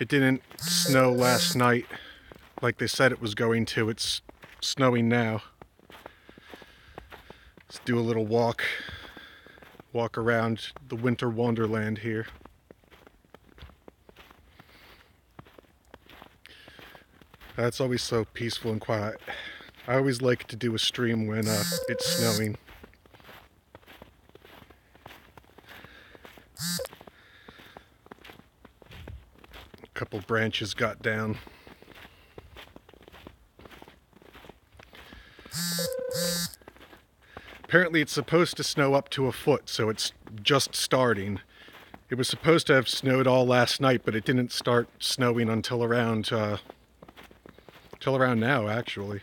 It didn't snow last night like they said it was going to. It's snowing now. Let's do a little walk around the winter wonderland here. That's always so peaceful and quiet. I always like to do a stream when it's snowing. A couple branches got down. Apparently it's supposed to snow up to a foot, so it's just starting. It was supposed to have snowed all last night, but it didn't start snowing until around now, actually.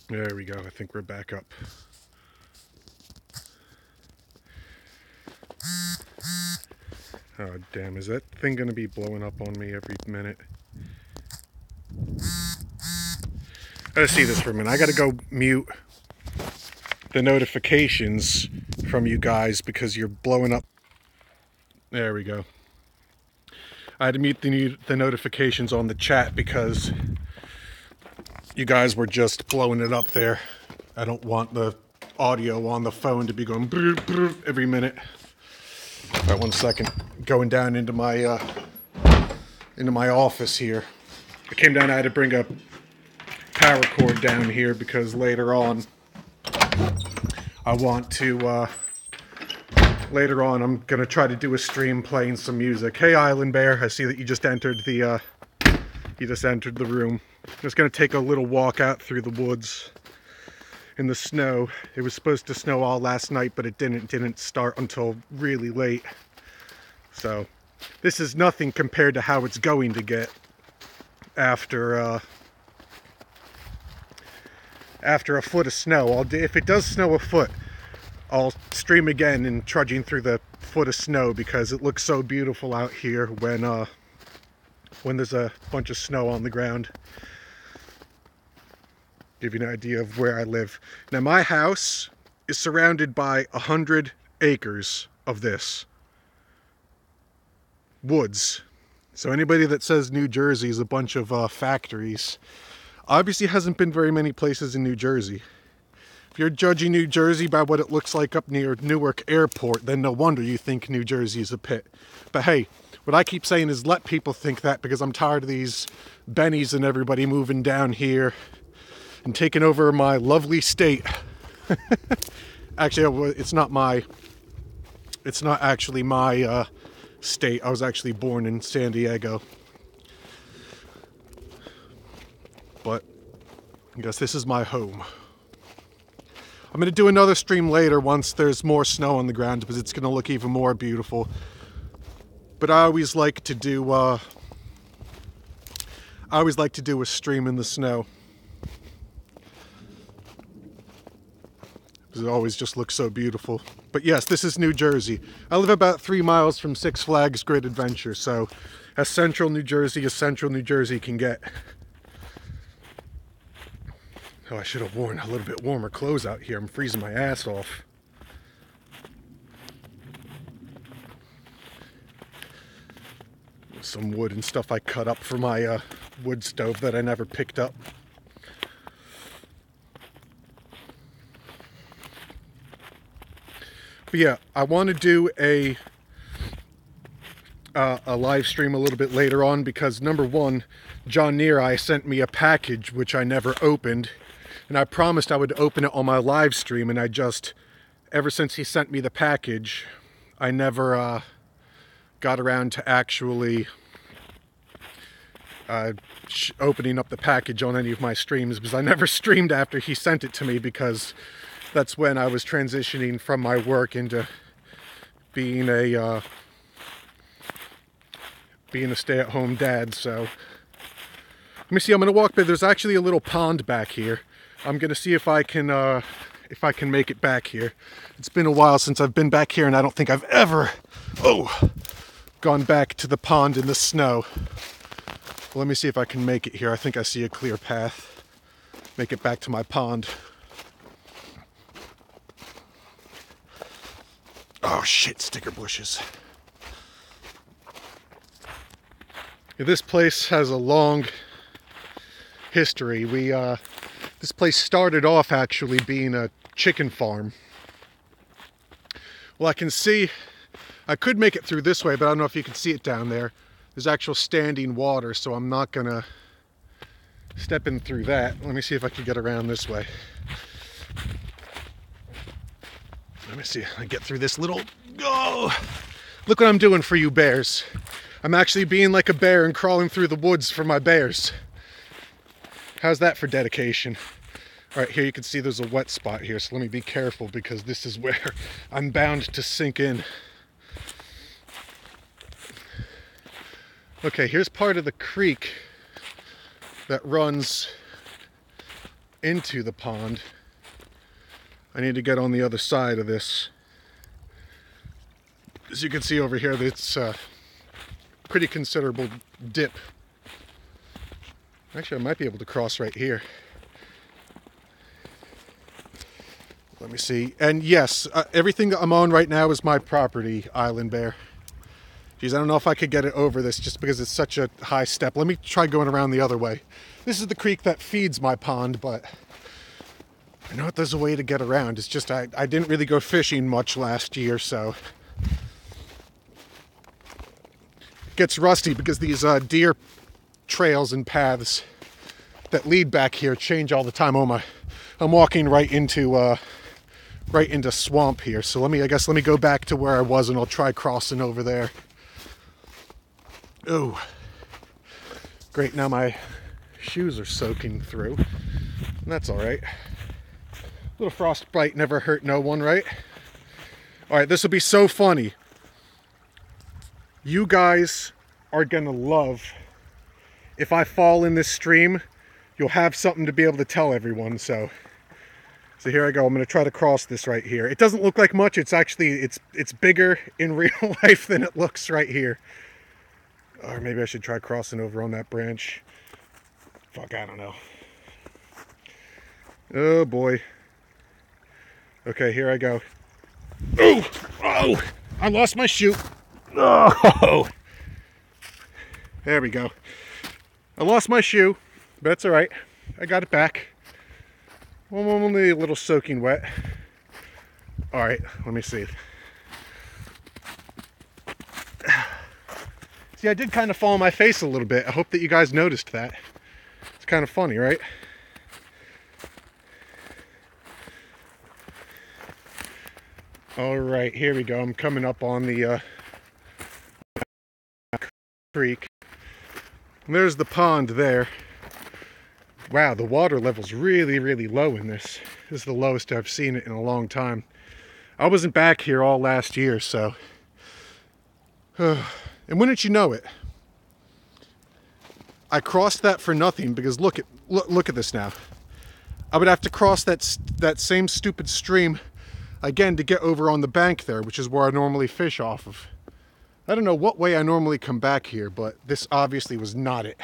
There we go. I think we're back up. Oh, damn. Is that thing going to be blowing up on me every minute? I gotta see this for a minute. I gotta go mute the notifications from you guys because you're blowing up. There we go. I had to mute the notifications on the chat because you guys were just blowing it up there. I don't want the audio on the phone to be going brr, brr, every minute. All right, 1 second. Going down into my office here. I came down. I had to bring a power cord down here because later on I want to later on I'm gonna try to do a stream playing some music. Hey Island Bear, I see that you just entered the room. I'm just gonna take a little walk out through the woods in the snow. It was supposed to snow all last night, but it didn't start until really late. So this is nothing compared to how it's going to get after a foot of snow. If it does snow a foot, I'll stream again and trudging through the foot of snow because it looks so beautiful out here when there's a bunch of snow on the ground. Give you an idea of where I live. Now my house is surrounded by 100 acres of this woods. So anybody that says New Jersey is a bunch of factories obviously hasn't been very many places in New Jersey. If you're judging New Jersey by what it looks like up near Newark Airport, then no wonder you think New Jersey is a pit. But hey, what I keep saying is let people think that because I'm tired of these Bennies and everybody moving down here and taking over my lovely state. Actually, it's not actually my state. I was actually born in San Diego. But I guess this is my home. I'm going to do another stream later once there's more snow on the ground because it's going to look even more beautiful. But I always like to do a stream in the snow. Because it always just looks so beautiful. But yes, this is New Jersey. I live about 3 miles from Six Flags Great Adventure, so as central New Jersey can get. Oh, I should have worn a little bit warmer clothes out here. I'm freezing my ass off. Some wood and stuff I cut up for my wood stove that I never picked up. But yeah, I want to do a live stream a little bit later on because number one, John Near sent me a package which I never opened. And I promised I would open it on my live stream, and ever since he sent me the package, I never got around to actually opening up the package on any of my streams because I never streamed after he sent it to me because that's when I was transitioning from my work into being a stay-at-home dad. So let me see. I'm gonna walk by. There's actually a little pond back here. I'm gonna see if I can make it back here. It's been a while since I've been back here, and I don't think I've ever gone back to the pond in the snow. Well, let me see if I can make it here. I think I see a clear path. Make it back to my pond. Oh shit, sticker bushes. This place has a long history. This place started off actually being a chicken farm. Well, I can see, I could make it through this way, but I don't know if you can see it down there. There's actual standing water, so I'm not gonna step in through that. Let me see if I can get around this way. Let me see if I get through this little, oh, look what I'm doing for you bears. I'm actually being like a bear and crawling through the woods for my bears. How's that for dedication? All right, here you can see there's a wet spot here, so let me be careful because this is where I'm bound to sink in. Okay, here's part of the creek that runs into the pond. I need to get on the other side of this. As you can see over here, it's a pretty considerable dip. Actually, I might be able to cross right here. Let me see. And yes, everything that I'm on right now is my property, Island Bear. Geez, I don't know if I could get it over this just because it's such a high step. Let me try going around the other way. This is the creek that feeds my pond, but I know there's a way to get around. It's just I didn't really go fishing much last year, so it gets rusty because these deer trails and paths that lead back here change all the time. Oh my, I'm walking right into swamp here. So let me go back to where I was and I'll try crossing over there. Oh, great. Now my shoes are soaking through. That's all right. A little frostbite never hurt no one, right? All right, this will be so funny. You guys are gonna love if I fall in this stream. You'll have something to be able to tell everyone. So here I go. I'm gonna try to cross this right here. It doesn't look like much. It's actually it's bigger in real life than it looks right here. Or maybe I should try crossing over on that branch. Fuck, I don't know. Oh boy. Okay, here I go. Oh, I lost my shoe. Oh, there we go. I lost my shoe, but that's all right. I got it back. Only a little soaking wet. All right, let me see. See, I did kind of fall on my face a little bit. I hope that you guys noticed that. It's kind of funny, right? All right, here we go. I'm coming up on the creek. And there's the pond there. Wow, the water level's really, really low in this. This is the lowest I've seen it in a long time. I wasn't back here all last year, so... And wouldn't you know it, I crossed that for nothing because look at this now. I would have to cross that same stupid stream again to get over on the bank there, which is where I normally fish off of. I don't know what way I normally come back here, but this obviously was not it.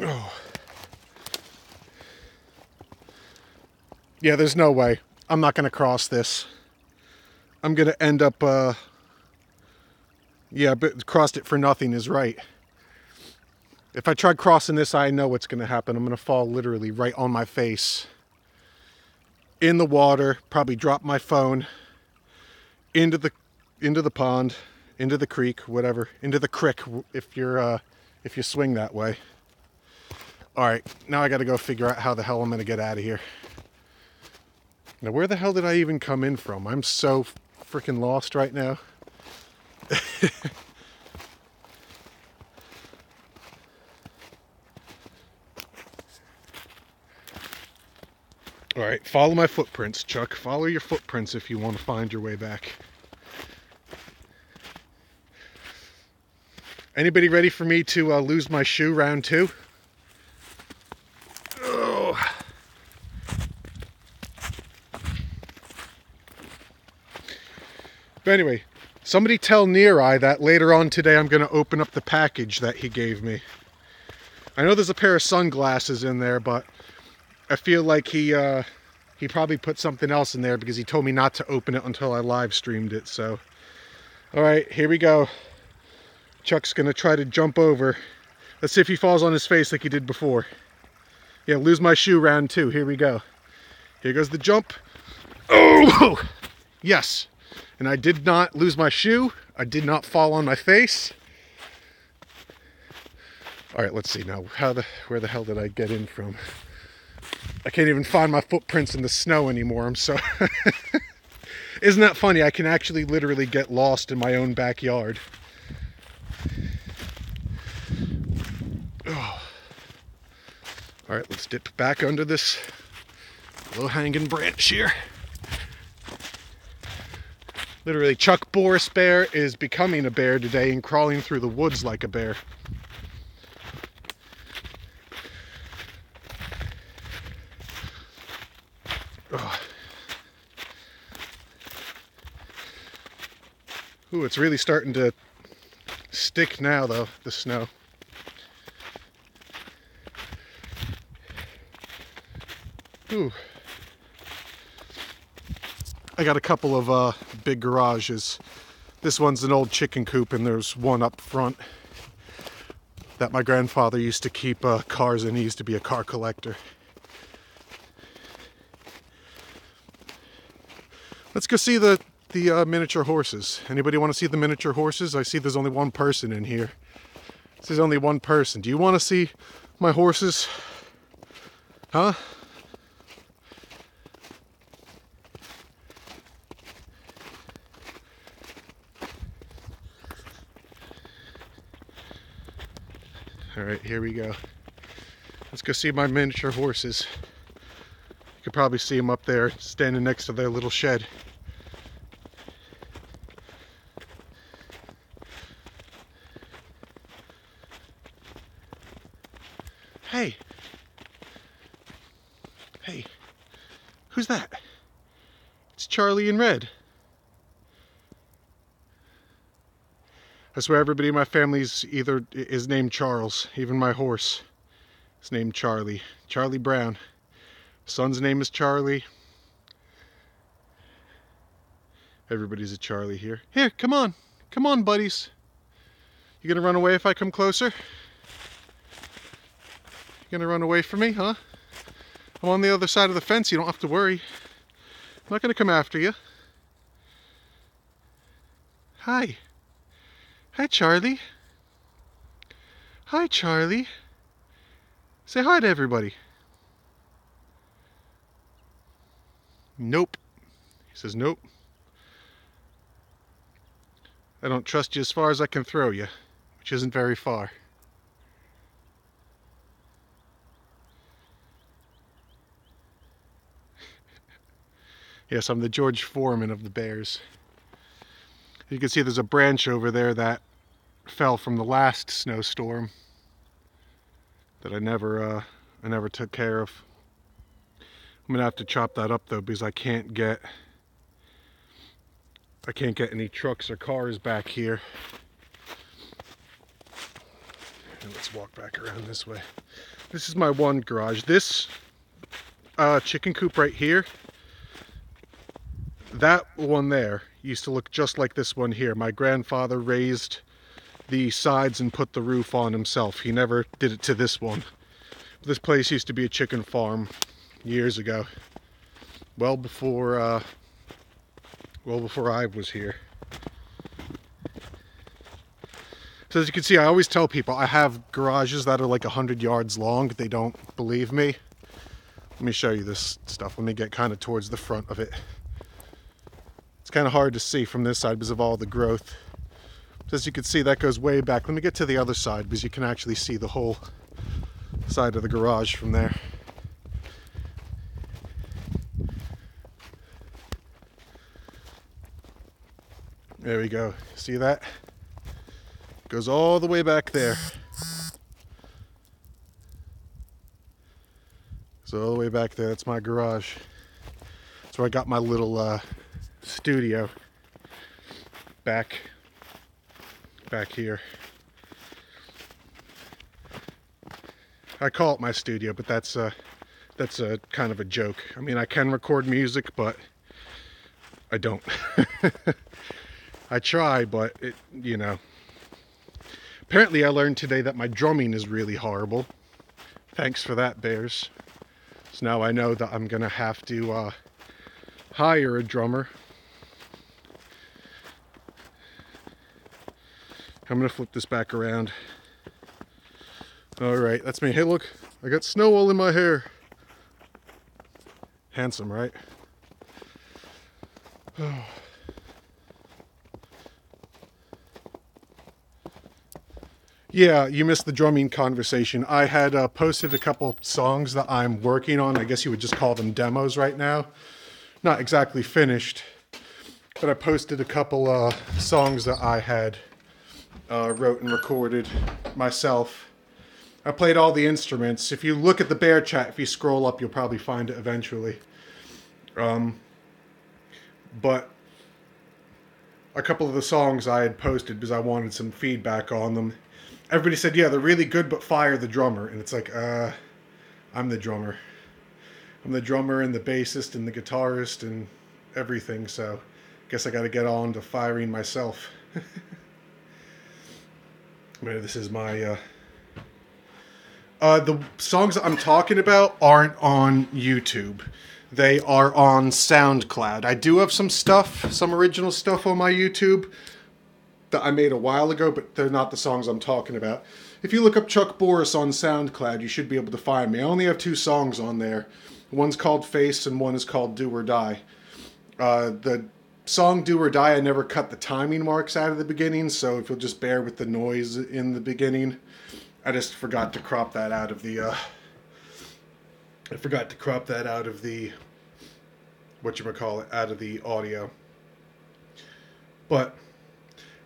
Oh. Yeah, there's no way. I'm not going to cross this. I'm going to end up, yeah, but crossed it for nothing is right. If I try crossing this, I know what's going to happen. I'm going to fall literally right on my face. In the water, probably drop my phone. Into the pond, into the creek, whatever. Into the crick if you swing that way. All right, now I got to go figure out how the hell I'm going to get out of here. Now, where the hell did I even come in from? I'm so freaking lost right now. All right, follow my footprints, Chuck. Follow your footprints if you want to find your way back. Anybody ready for me to lose my shoe round 2? Oh. But anyway, somebody tell Near Eye that later on today I'm going to open up the package that he gave me. I know there's a pair of sunglasses in there, but I feel like he probably put something else in there because he told me not to open it until I live streamed it. So All right, here we go. Chuck's gonna try to jump over. Let's see if he falls on his face like he did before. Yeah, lose my shoe round 2. Here we go. Here goes the jump. Oh! Yes. And I did not lose my shoe. I did not fall on my face. All right, let's see now. Where the hell did I get in from? I can't even find my footprints in the snow anymore. I'm so... Isn't that funny? I can actually literally get lost in my own backyard. Oh. All right, let's dip back under this low-hanging branch here. Literally, Chuck Boris Bear is becoming a bear today and crawling through the woods like a bear. Oh. Ooh, it's really starting to stick now, though, the snow. Ooh. I got a couple of big garages. This one's an old chicken coop, and there's one up front that my grandfather used to keep cars in. He used to be a car collector. Let's go see the miniature horses. Anybody want to see the miniature horses? I see there's only one person in here. There's only one person. Do you want to see my horses? Huh? All right, here we go. Let's go see my miniature horses. You could probably see them up there standing next to their little shed. Hey. Hey. Who's that? It's Charlie in red. I swear everybody in my family is named Charles. Even my horse is named Charlie. Charlie Brown. Son's name is Charlie. Everybody's a Charlie here. Here, come on. Come on, buddies. You gonna run away if I come closer? You gonna run away from me, huh? I'm on the other side of the fence. You don't have to worry. I'm not gonna come after you. Hi. Hi, Charlie. Hi, Charlie. Say hi to everybody. Nope. He says nope. I don't trust you as far as I can throw you, which isn't very far. Yes, I'm the George Foreman of the Bears. You can see there's a branch over there that fell from the last snowstorm that I never took care of. I'm gonna have to chop that up though, because I can't get any trucks or cars back here. And let's walk back around this way. This is my one garage. This chicken coop right here, that one there used to look just like this one here. My grandfather raised the sides and put the roof on himself. He never did it to this one. This place used to be a chicken farm years ago. Well before I was here. So as you can see, I always tell people I have garages that are like 100 yards long. They don't believe me. Let me show you this stuff. Let me get kind of towards the front of it. It's kind of hard to see from this side because of all the growth. So as you can see, that goes way back. Let me get to the other side because you can actually see the whole side of the garage from there. There we go. See that? Goes all the way back there. So all the way back there, that's my garage. That's where I got my little studio back here. I call it my studio, but that's a kind of a joke. I mean, I can record music, but I don't. I try, but it, you know. Apparently I learned today that my drumming is really horrible. Thanks for that, Bears. So now I know that I'm gonna have to hire a drummer. I'm gonna flip this back around. All right, that's me. Hey, look, I got snow all in my hair. Handsome, right? Yeah, you missed the drumming conversation. I had posted a couple songs that I'm working on. I guess you would just call them demos right now. Not exactly finished, but I posted a couple songs that I had wrote and recorded myself. I played all the instruments. If you look at the bear chat, if you scroll up, you'll probably find it eventually. But a couple of the songs I had posted because I wanted some feedback on them. Everybody said, yeah, they're really good, but fire the drummer. And it's like, I'm the drummer. I'm the drummer and the bassist and the guitarist and everything. So I guess I got to get on to firing myself. Maybe this is my... the songs that I'm talking about aren't on YouTube. They are on SoundCloud. I do have some stuff, some original stuff on my YouTube that I made a while ago, but they're not the songs I'm talking about. If you look up Chuck Boris on SoundCloud, you should be able to find me. I only have 2 songs on there. One's called Face and one is called Do or Die. The song Do or Die, I never cut the timing marks out of the beginning, so if you'll just bear with the noise in the beginning. I just forgot to crop that out of the, whatchamacallit, out of the audio. But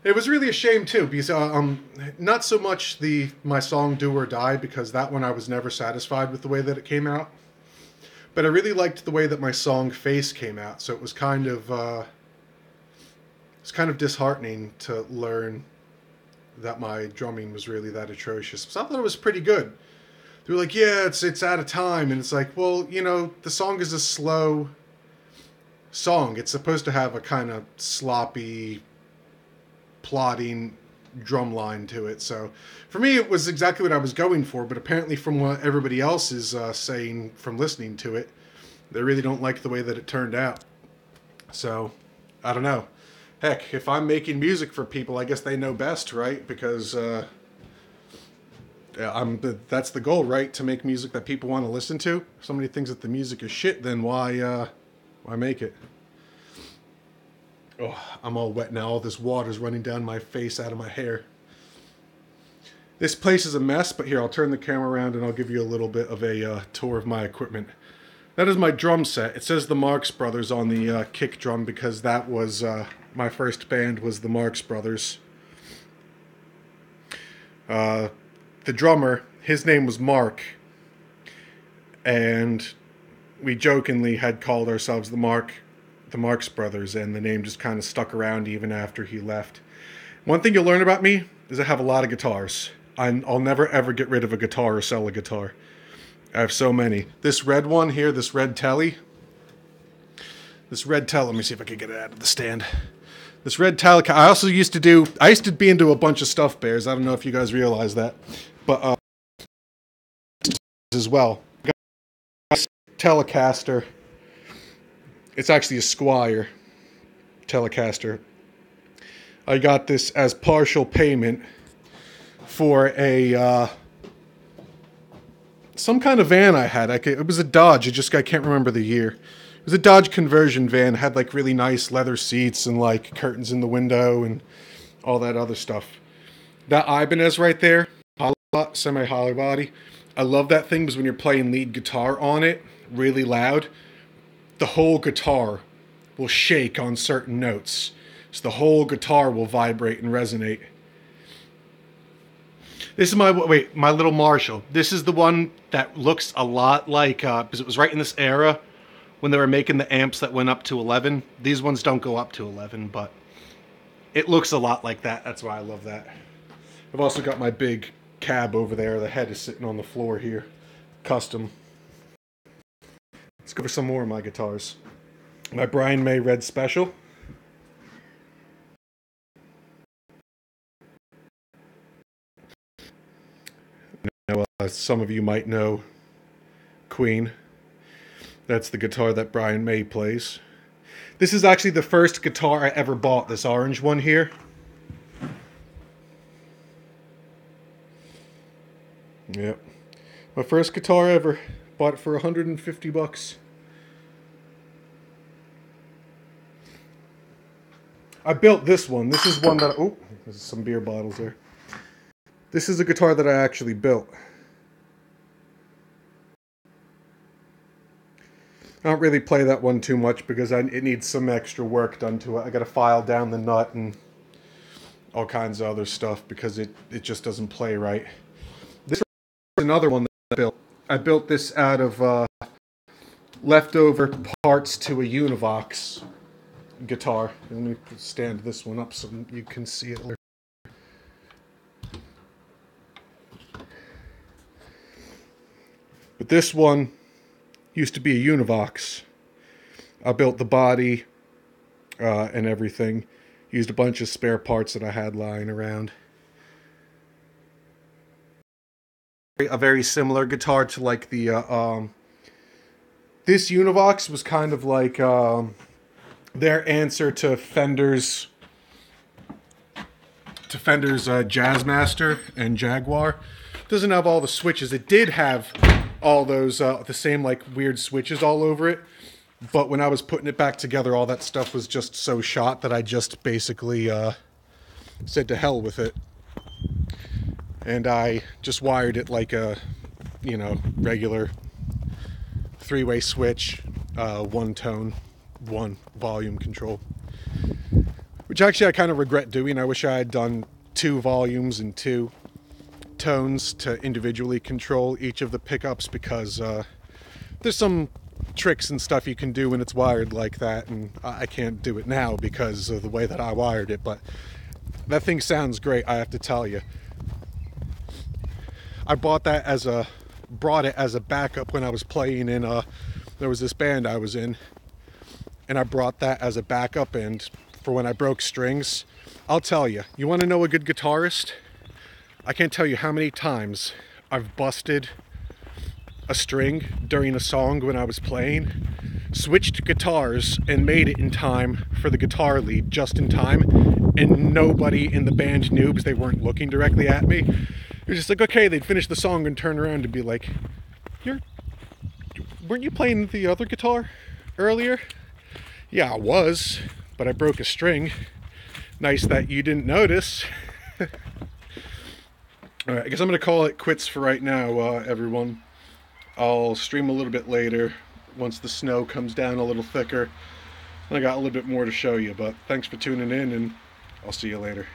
it was really a shame too, because not so much my song Do or Die, because that one I was never satisfied with the way that it came out. But I really liked the way that my song Face came out, so it was kind of disheartening to learn that my drumming was really that atrocious. So I thought it was pretty good. They were like, yeah, it's out of time, and it's like, well, you know, the song is a slow song. It's supposed to have a kind of sloppy, plodding drum line to it. So for me, it was exactly what I was going for, but apparently from what everybody else is saying from listening to it, they really don't like the way that it turned out. So I don't know. Heck, if I'm making music for people, I guess they know best, right? Because that's the goal, right? To make music that people want to listen to. If somebody thinks that the music is shit, then why make it? Oh, I'm all wet now. All this water's running down my face out of my hair. This place is a mess, but here, I'll turn the camera around and I'll give you a little bit of a tour of my equipment. That is my drum set. It says the Marx Brothers on the kick drum because that was my first band was the Marx Brothers. The drummer, his name was Mark, and we jokingly had called ourselves the Marx Brothers, and the name just kind of stuck around even after he left. One thing you'll learn about me is I have a lot of guitars. I'll never ever get rid of a guitar or sell a guitar. I have so many. This red one here, this red Tele. Let me see if I can get it out of the stand. This red Tele, I used to be into a bunch of stuffed bears. I don't know if you guys realize that. But as well. Telecaster. It's actually a Squier Telecaster. I got this as partial payment for a some kind of van I had. It was a Dodge. I can't remember the year. It was a Dodge conversion van. It had like really nice leather seats and like curtains in the window and all that other stuff. That Ibanez right there, semi-hollow body. I love that thing because when you're playing lead guitar on it, really loud, the whole guitar will shake on certain notes. So the whole guitar will vibrate and resonate. This is my little Marshall. This is the one that looks a lot like, because it was right in this era when they were making the amps that went up to 11. These ones don't go up to 11, but it looks a lot like that. That's why I love that. I've also got my big cab over there. The head is sitting on the floor here. Custom. Let's go for some more of my guitars. My Brian May Red Special. Some of you might know Queen. That's the guitar that Brian May plays. This is actually the first guitar I ever bought, this orange one here. Yep. My first guitar ever. Bought it for 150 bucks. I built this one. This is one that... Oh, there's some beer bottles there. This is a guitar that I actually built. I don't really play that one too much because it needs some extra work done to it. I got to file down the nut and all kinds of other stuff because it just doesn't play right. This is another one that I built. I built this out of leftover parts to a Univox guitar. Let me stand this one up so you can see it. But this one used to be a Univox. I built the body and everything. Used a bunch of spare parts that I had lying around. A very similar guitar to like the this Univox was kind of like their answer to Fender's Jazzmaster and Jaguar. It doesn't have all the switches. It did have all those the same like weird switches all over it, but when I was putting it back together, all that stuff was just so shot that I just basically said to hell with it. And I just wired it like a, you know, regular three-way switch, one tone, one volume control. Which actually I kind of regret doing. I wish I had done 2 volumes and 2 tones to individually control each of the pickups because there's some tricks and stuff you can do when it's wired like that, and I can't do it now because of the way that I wired it, but that thing sounds great, I have to tell you. I brought it as a backup when I was playing in there was this band I was in, and I brought that as a backup and for when I broke strings. I'll tell you, you want to know a good guitarist? I can't tell you how many times I've busted a string during a song when I was playing, switched guitars and made it in time for the guitar lead, just in time, and nobody in the band knew because they weren't looking directly at me. It was just like, okay, they'd finish the song and turn around and be like, weren't you playing the other guitar earlier? Yeah, I was, but I broke a string. Nice that you didn't notice. Alright, I guess I'm going to call it quits for right now, everyone. I'll stream a little bit later once the snow comes down a little thicker. I got a little bit more to show you, but thanks for tuning in, and I'll see you later.